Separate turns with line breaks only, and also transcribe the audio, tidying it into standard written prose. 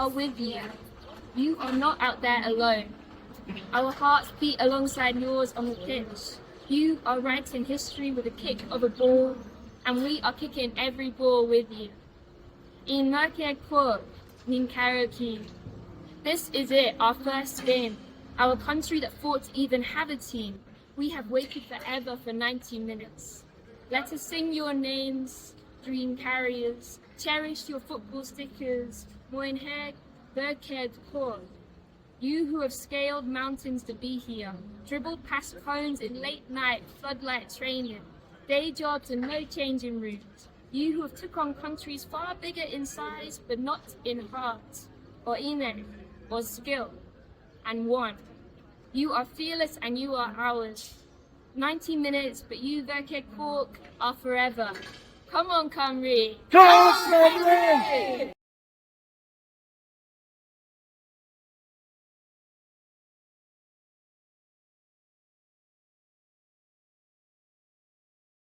are with you. You are not out there alone. Our hearts beat alongside yours on the pitch. You are writing history with a kick of a ball, and we are kicking every ball with you. In McCreadie, in karaoke. This is it, our first game. Our country that fought to even have a team. We have waited forever for 90 minutes. Let us sing your names, dream carriers. Cherish your football stickers. Moynheg, McCreadie. You who have scaled mountains to be here, dribbled past cones in late night floodlight training, day jobs and no changing rooms. You who have took on countries far bigger in size but not in heart, or ine, or skill, and won. You are fearless and you are ours. 90 minutes, but you, McCreadie, are forever. Come on, Cymru!
Come on, Cymru!